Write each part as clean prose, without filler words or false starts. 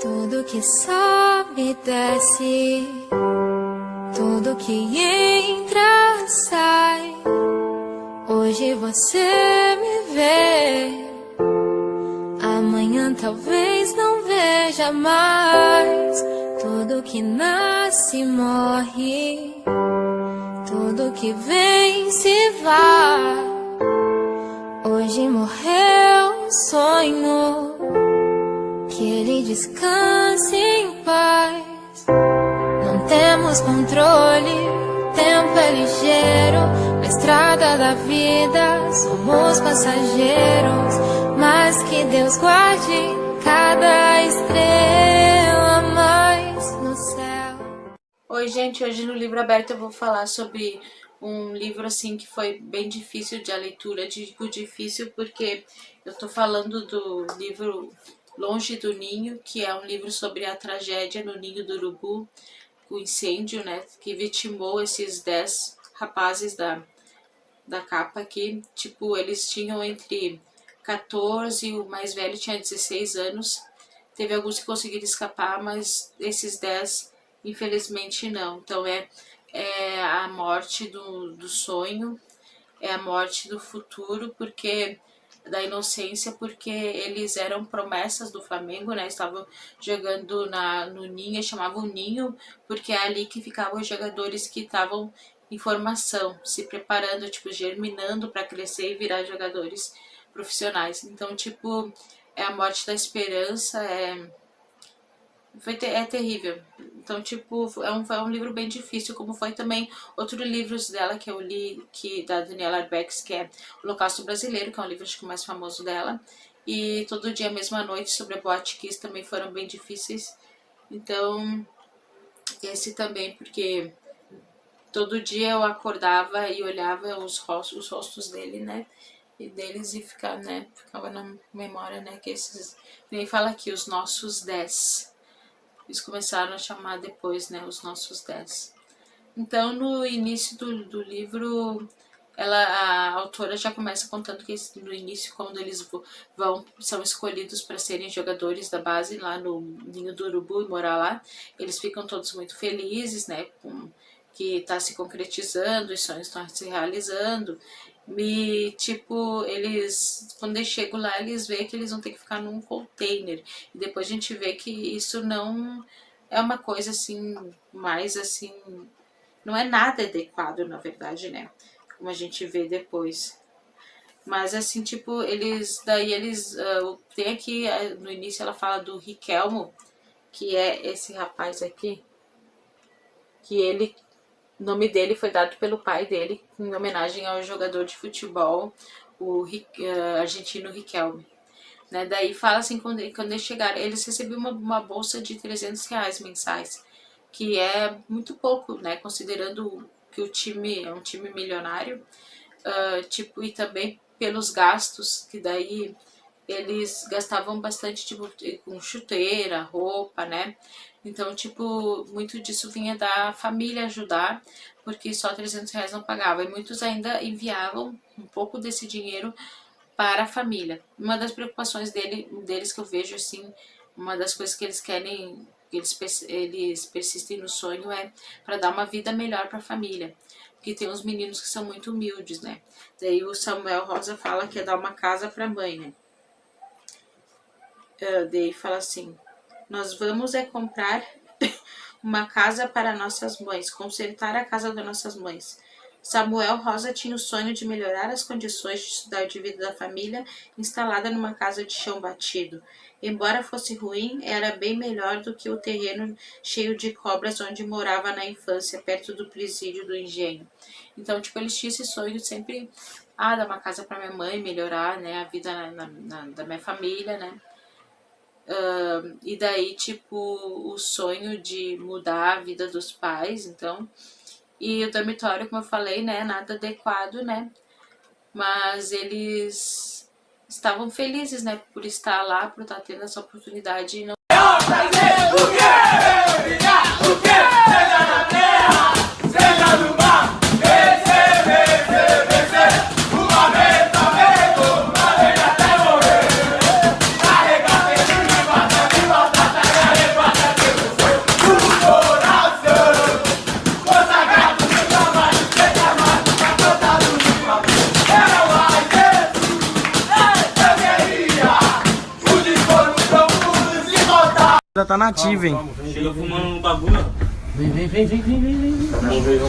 Tudo que sobe e desce, tudo que entra sai. Hoje você me vê, amanhã talvez não veja mais. Tudo que nasce morre, tudo que vem se vai. Hoje morreu um sonho, que ele descanse em paz. Não temos controle, tempo é ligeiro. Na estrada da vida somos passageiros, mas que Deus guarde cada estrela mais no céu. Oi gente, hoje no Livro Aberto eu vou falar sobre um livro assim que foi bem difícil de a leitura. Digo difícil porque eu tô falando do livro Longe do Ninho, que é um livro sobre a tragédia no Ninho do Urubu, o incêndio, né, que vitimou esses 10 rapazes da capa aqui. Tipo, eles tinham entre 14 e o mais velho tinha 16 anos. Teve alguns que conseguiram escapar, mas esses 10, infelizmente, não. Então é a morte do sonho, é a morte do futuro, porque da inocência, porque eles eram promessas do Flamengo, né? Estavam jogando no Ninho, chamavam Ninho, porque é ali que ficavam os jogadores que estavam em formação, se preparando, tipo, germinando para crescer e virar jogadores profissionais. Então, tipo, é a morte da esperança, é terrível. Então, tipo, é um livro bem difícil, como foi também outros livros dela que eu li, da Daniela Arbex, que é O Holocausto Brasileiro, que é um livro acho que o mais famoso dela, e Todo Dia Mesma Noite, sobre a Boate Kiss, também foram bem difíceis. Então, esse também, porque todo dia eu acordava e olhava os rostos dele, né, e deles, e ficava na memória, né, que esses, nem fala aqui, os nossos 10. Eles começaram a chamar depois, né, os nossos 10. Então, no início do livro, a autora já começa contando que no início, quando eles são escolhidos para serem jogadores da base lá no Ninho do Urubu e morar lá, eles ficam todos muito felizes, né, que está se concretizando, os sonhos estão se realizando. E tipo, quando eles chegam lá, eles veem que eles vão ter que ficar num container, e depois a gente vê que isso não é uma coisa assim, mais assim, não é nada adequado, na verdade, né, como a gente vê depois. Mas assim, tipo, tem aqui, no início ela fala do Riquelmo, que é esse rapaz aqui, que o nome dele foi dado pelo pai dele em homenagem ao jogador de futebol, o argentino Riquelme. Né? Daí fala assim, quando eles chegaram, eles recebiam uma bolsa de R$300 mensais, que é muito pouco, né? Considerando que o time é um time milionário, tipo, e também pelos gastos, que daí eles gastavam bastante, tipo, com chuteira, roupa, né? Então, tipo, muito disso vinha da família ajudar, porque só R$300 não pagava. E muitos ainda enviavam um pouco desse dinheiro para a família. Uma das preocupações deles que eu vejo, assim, uma das coisas que eles querem, que eles persistem no sonho, é para dar uma vida melhor para a família. Porque tem uns meninos que são muito humildes, né? Daí o Samuel Rosa fala que é dar uma casa para a mãe, né? Daí fala assim: nós vamos comprar uma casa para nossas mães, consertar a casa das nossas mães. Samuel Rosa tinha o sonho de melhorar as condições de estudar de vida da família, instalada numa casa de chão batido. Embora fosse ruim, era bem melhor do que o terreno cheio de cobras onde morava na infância, perto do presídio do engenho. Então, tipo, eles tinham esse sonho de sempre, dar uma casa para minha mãe, melhorar, né, a vida da minha família, né. E daí, tipo, o sonho de mudar a vida dos pais, então. E o dormitório, como eu falei, né, nada adequado, né, mas eles estavam felizes, né, por estar lá, por estar tendo essa oportunidade. E não... Já tá nativa, hein? Chega fumando um bagulho, ó. Vem.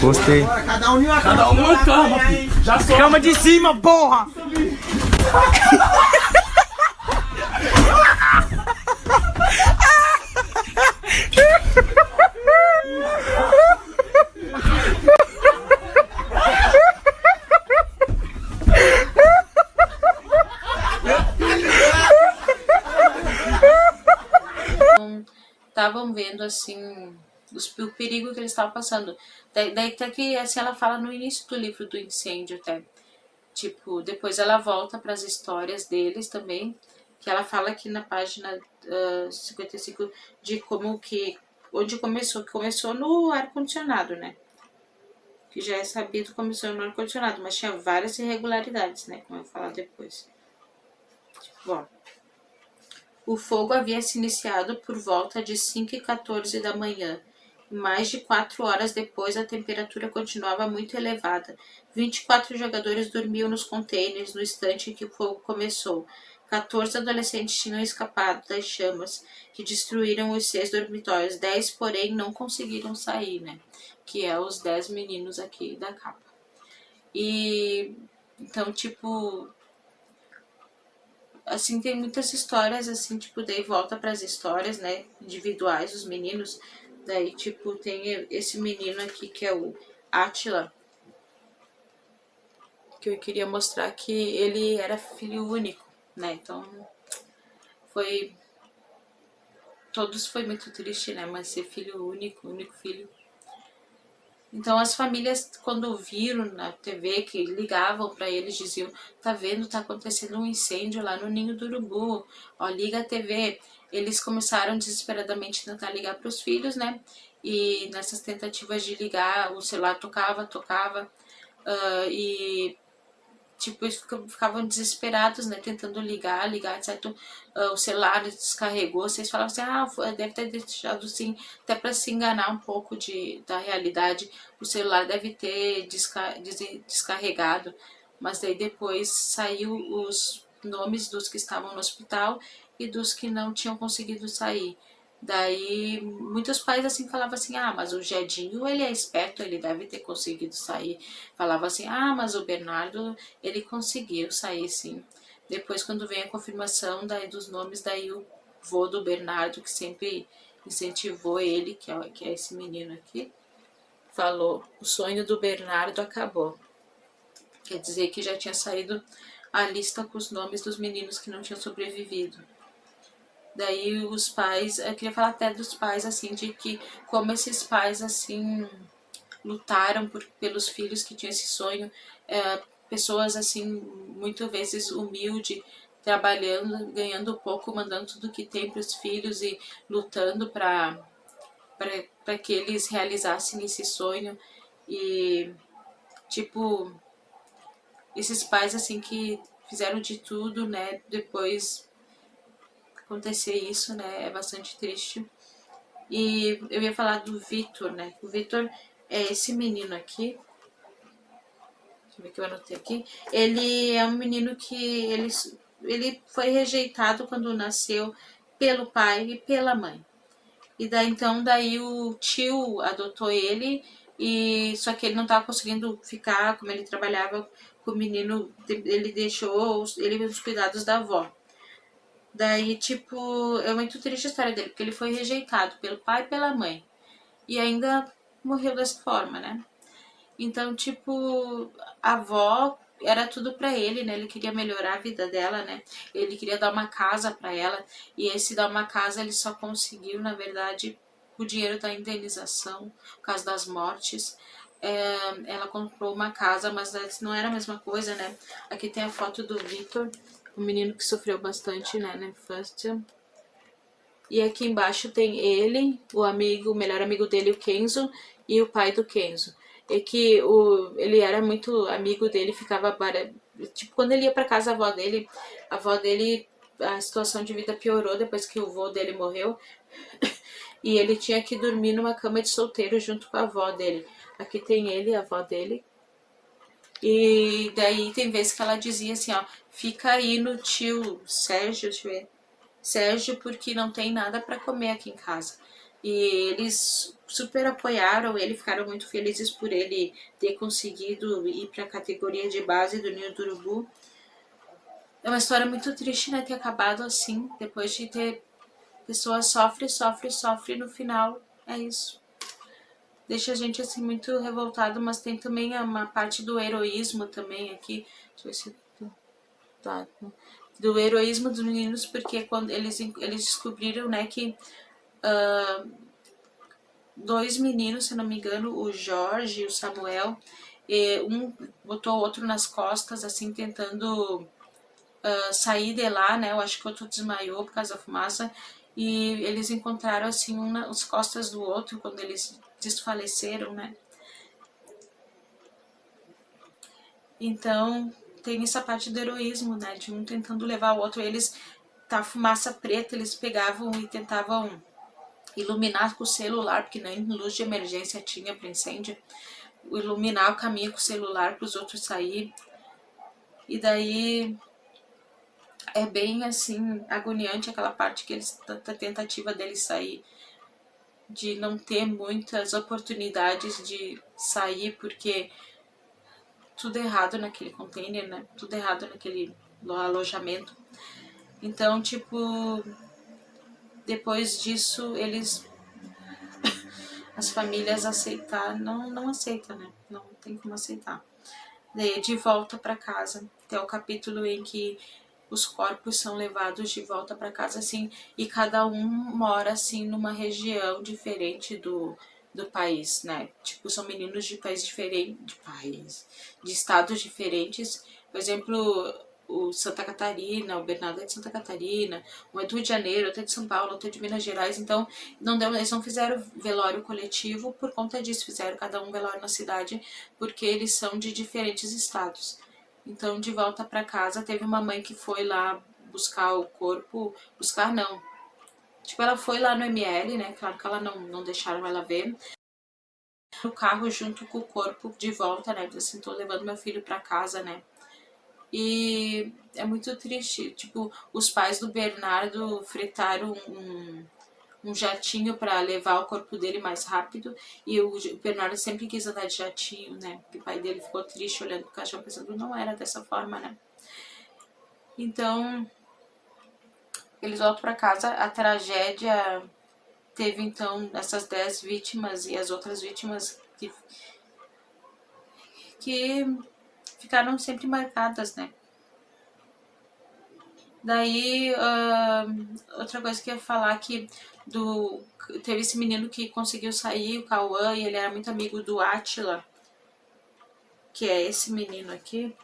Gostei. Cada um em uma Cada um numa cama, filho. Já só. Cama de cima, porra! Estavam vendo assim o perigo que eles estavam passando. Daí até que assim, ela fala no início do livro do incêndio até. Tipo, depois ela volta para as histórias deles também, que ela fala aqui na página 55 de como que, onde começou, que começou no ar-condicionado, né? Que já é sabido, começou no ar-condicionado, mas tinha várias irregularidades, né? Como eu vou falar depois. Tipo, ó. O fogo havia se iniciado por volta de 5h14 da manhã. Mais de 4 horas depois, a temperatura continuava muito elevada. 24 jogadores dormiam nos containers no instante em que o fogo começou. 14 adolescentes tinham escapado das chamas, que destruíram os 6 dormitórios. 10, porém, não conseguiram sair, né? Que é os 10 meninos aqui da capa. E então, tipo, assim, tem muitas histórias, assim, tipo, daí volta para as histórias, né, individuais dos meninos. Daí, tipo, tem esse menino aqui que é o Átila, que eu queria mostrar que ele era filho único, né, então foi muito triste, né, mas ser filho único filho. Então as famílias, quando viram na TV, que ligavam para eles, diziam: tá vendo, tá acontecendo um incêndio lá no Ninho do Urubu, ó, liga a TV. Eles começaram desesperadamente a tentar ligar para os filhos, né? E nessas tentativas de ligar, o celular tocava, e tipo, eles ficavam desesperados, né, tentando ligar, certo? O celular descarregou, vocês falavam assim, deve ter deixado assim, até para se enganar um pouco da realidade, o celular deve ter descarregado, mas daí depois saiu os nomes dos que estavam no hospital e dos que não tinham conseguido sair. Daí muitos pais assim falavam assim, mas o Jedinho ele é esperto, ele deve ter conseguido sair. Falava assim, mas o Bernardo ele conseguiu sair sim. Depois quando vem a confirmação daí dos nomes, daí o vô do Bernardo, que sempre incentivou ele, que é esse menino aqui, falou: o sonho do Bernardo acabou. Quer dizer que já tinha saído a lista com os nomes dos meninos que não tinham sobrevivido. Daí os pais, eu queria falar até dos pais, assim, de que como esses pais, assim, lutaram pelos filhos que tinham esse sonho, pessoas, assim, muitas vezes humildes, trabalhando, ganhando pouco, mandando tudo que tem para os filhos e lutando para que eles realizassem esse sonho. E, tipo, esses pais, assim, que fizeram de tudo, né, depois acontecer isso, né, é bastante triste. E eu ia falar do Vitor, né, o Vitor é esse menino aqui, deixa eu ver que eu anotei aqui, ele é um menino que ele foi rejeitado quando nasceu pelo pai e pela mãe. E daí o tio adotou ele, e só que ele não estava conseguindo ficar, como ele trabalhava com o menino, ele deixou ele os cuidados da avó. Daí, tipo, é muito triste a história dele, porque ele foi rejeitado pelo pai e pela mãe. E ainda morreu dessa forma, né? Então, tipo, a avó era tudo pra ele, né? Ele queria melhorar a vida dela, né? Ele queria dar uma casa pra ela. E esse dar uma casa ele só conseguiu, na verdade, o dinheiro da indenização, por causa das mortes. Ela comprou uma casa, mas não era a mesma coisa, né? Aqui tem a foto do Vitor, um menino que sofreu bastante, né, na infância. E aqui embaixo tem ele, o melhor amigo dele, o Kenzo, e o pai do Kenzo. E que ele era muito amigo dele, ficava... Tipo, quando ele ia pra casa a avó dele, a situação de vida piorou depois que o vô dele morreu. E ele tinha que dormir numa cama de solteiro junto com a avó dele. Aqui tem ele, a avó dele. E daí tem vezes que ela dizia assim, fica aí no tio Sérgio, deixa eu ver, Sérgio porque não tem nada para comer aqui em casa. E eles super apoiaram ele, ficaram muito felizes por ele ter conseguido ir para a categoria de base do Ninho do Urubu. É uma história muito triste, né, ter acabado assim, depois de ter pessoas sofre, no final é isso. Deixa a gente assim muito revoltado, mas tem também uma parte do heroísmo também aqui. Deixa eu ver se tá, do heroísmo dos meninos, porque quando eles descobriram, né, que 2 meninos, se não me engano, o Jorge e o Samuel, um botou o outro nas costas, assim, tentando sair de lá, né, eu acho que o outro desmaiou por causa da fumaça, e eles encontraram, assim, um nas costas do outro, quando eles desfaleceram, né. Então, tem essa parte do heroísmo, né, de um tentando levar o outro, eles, tá fumaça preta, eles pegavam e tentavam iluminar com o celular, porque nem luz de emergência tinha para incêndio, iluminar o caminho com o celular para os outros sair. E daí é bem assim agoniante aquela parte que eles, da tentativa deles sair, de não ter muitas oportunidades de sair, porque tudo errado naquele container, né? Tudo errado naquele alojamento. Então, tipo, depois disso eles, as famílias aceitar, não aceita, né? Não tem como aceitar. Daí de volta para casa, até o capítulo em que os corpos são levados de volta para casa, assim, e cada um mora, assim, numa região diferente do país, né? Tipo, são meninos de países diferentes, de estados diferentes. Por exemplo, o Santa Catarina, o Bernardo é de Santa Catarina, um é do Rio de Janeiro, outro é de São Paulo, outro é de Minas Gerais. Então, eles não fizeram velório coletivo por conta disso, fizeram cada um velório na cidade, porque eles são de diferentes estados. Então, de volta para casa, teve uma mãe que foi lá buscar o corpo, buscar não, tipo, ela foi lá no ML, né, claro que ela não deixaram ela ver, no carro junto com o corpo de volta, né, assim, tô levando meu filho para casa, né, e é muito triste, tipo, os pais do Bernardo fretaram um jatinho para levar o corpo dele mais rápido, e o Bernardo sempre quis andar de jatinho, né, porque o pai dele ficou triste olhando pro caixão pensando, não era dessa forma, né. Então, eles voltam para casa, a tragédia teve então essas 10 vítimas e as outras vítimas que ficaram sempre marcadas, né. Daí, outra coisa que eu ia falar que teve esse menino que conseguiu sair, o Cauã, e ele era muito amigo do Átila, que é esse menino aqui.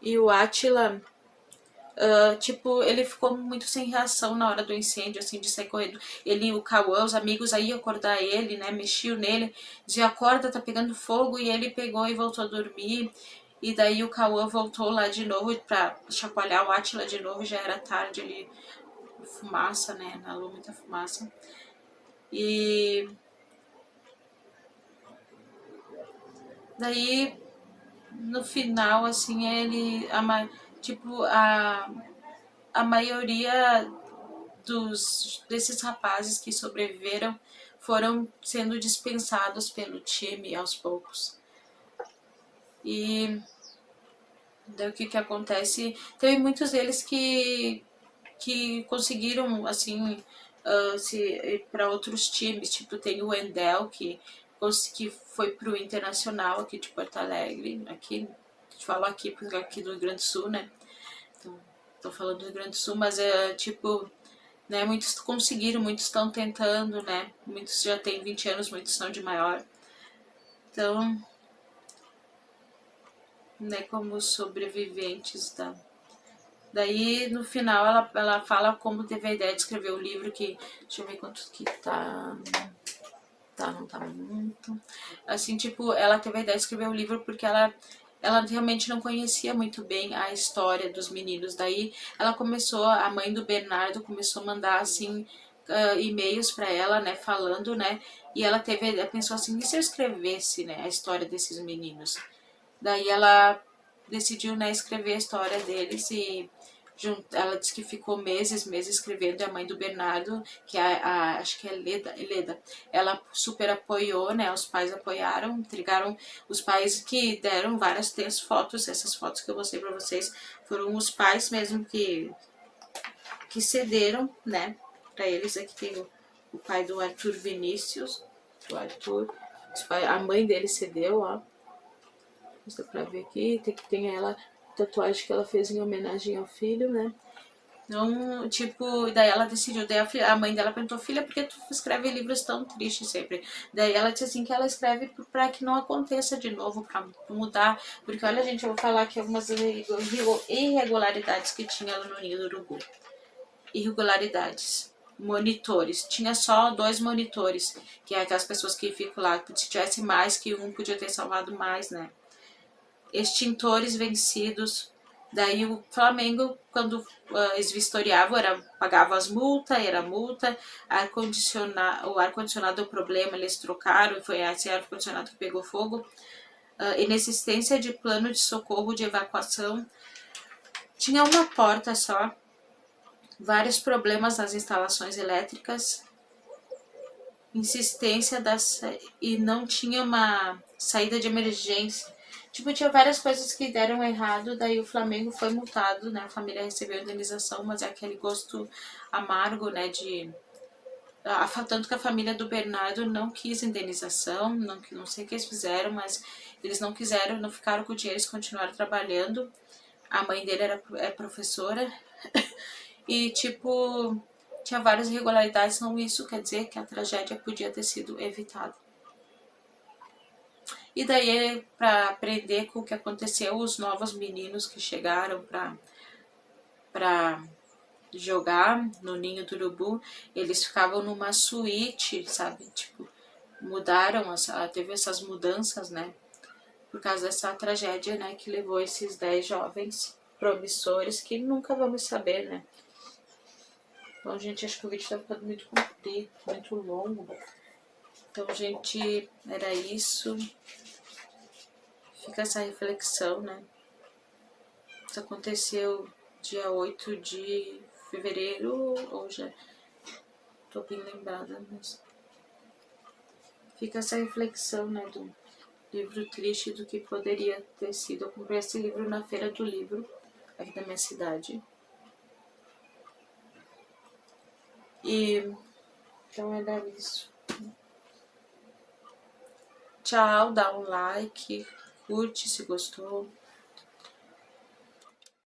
E o Átila, tipo, ele ficou muito sem reação na hora do incêndio, assim, de sair correndo. O Cauã, os amigos aí iam acordar ele, né, mexiam nele, dizia, acorda, tá pegando fogo, e ele pegou e voltou a dormir. E daí o Cauã voltou lá de novo pra chacoalhar o Átila de novo, já era tarde ali, fumaça, né, na lua, muita fumaça. E daí, no final, assim, a maioria desses rapazes que sobreviveram foram sendo dispensados pelo time aos poucos. E daí o que acontece? Teve muitos deles que conseguiram, assim, ir para outros times, tipo, tem o Endel, que foi pro Internacional aqui de Porto Alegre, aqui, a gente fala aqui, porque aqui do Rio Grande do Sul, né? Então, tô falando do Rio Grande do Sul, mas tipo, né, muitos conseguiram, muitos estão tentando, né? Muitos já têm 20 anos, muitos são de maior. Então, né, como sobreviventes Daí, no final, ela fala como teve a ideia de escrever o livro, que... Deixa eu ver quanto que tá... não tá muito... Assim, tipo, ela teve a ideia de escrever o livro porque ela realmente não conhecia muito bem a história dos meninos. Daí, a mãe do Bernardo começou a mandar, assim, e-mails para ela, né, falando, né, e ela pensou assim, e se eu escrevesse, né, a história desses meninos? Daí ela decidiu, né, escrever a história deles e Ela disse que ficou meses escrevendo, e a mãe do Bernardo, que é acho que é Leda, ela super apoiou, né? Os pais apoiaram, entregaram, os pais que deram várias, tem as fotos, essas fotos que eu mostrei pra vocês, foram os pais mesmo que cederam, né? Pra eles. Aqui tem o pai do Arthur Vinícius, a mãe dele cedeu, ó. Dá pra ver aqui, tem ela, tatuagem que ela fez em homenagem ao filho, né? Então, tipo, daí ela decidiu, daí a mãe dela perguntou, filha, por que tu escreve livros tão tristes sempre? Daí ela disse assim, que ela escreve pra que não aconteça de novo, pra mudar, porque olha, gente, eu vou falar aqui algumas irregularidades que tinha no Ninho do Urubu. Irregularidades. Monitores. Tinha só 2 monitores, que é aquelas pessoas que ficam lá, se tivesse mais que um, podia ter salvado mais, né? Extintores vencidos. Daí o Flamengo, quando eles vistoriavam, pagava as multas, era multa. O ar-condicionado deu problema, eles trocaram, foi esse ar-condicionado que pegou fogo. Inexistência de plano de socorro de evacuação. Tinha uma porta só. Vários problemas nas instalações elétricas. Insistência e não tinha uma saída de emergência. Tipo, tinha várias coisas que deram errado, daí o Flamengo foi multado, né? A família recebeu indenização, mas é aquele gosto amargo, né? Tanto que a família do Bernardo não quis indenização, não sei o que eles fizeram, mas eles não quiseram, não ficaram com o dinheiro, eles continuaram trabalhando. A mãe dele é professora e, tipo, tinha várias irregularidades, não isso quer dizer que a tragédia podia ter sido evitada. E daí, para aprender com o que aconteceu, os novos meninos que chegaram para jogar no Ninho do Urubu, eles ficavam numa suíte, sabe? Tipo, teve essas mudanças, né? Por causa dessa tragédia, né? Que levou esses 10 jovens promissores que nunca vamos saber, né? Bom, gente, acho que o vídeo tá ficando muito comprido, muito longo. Então, gente, era isso. Fica essa reflexão, né? Isso aconteceu dia 8 de fevereiro, ou já tô bem lembrada, mas fica essa reflexão, né, do livro triste do que poderia ter sido. Eu comprei esse livro na Feira do Livro, aqui da minha cidade. E então era isso. Tchau, dá um like, curte se gostou.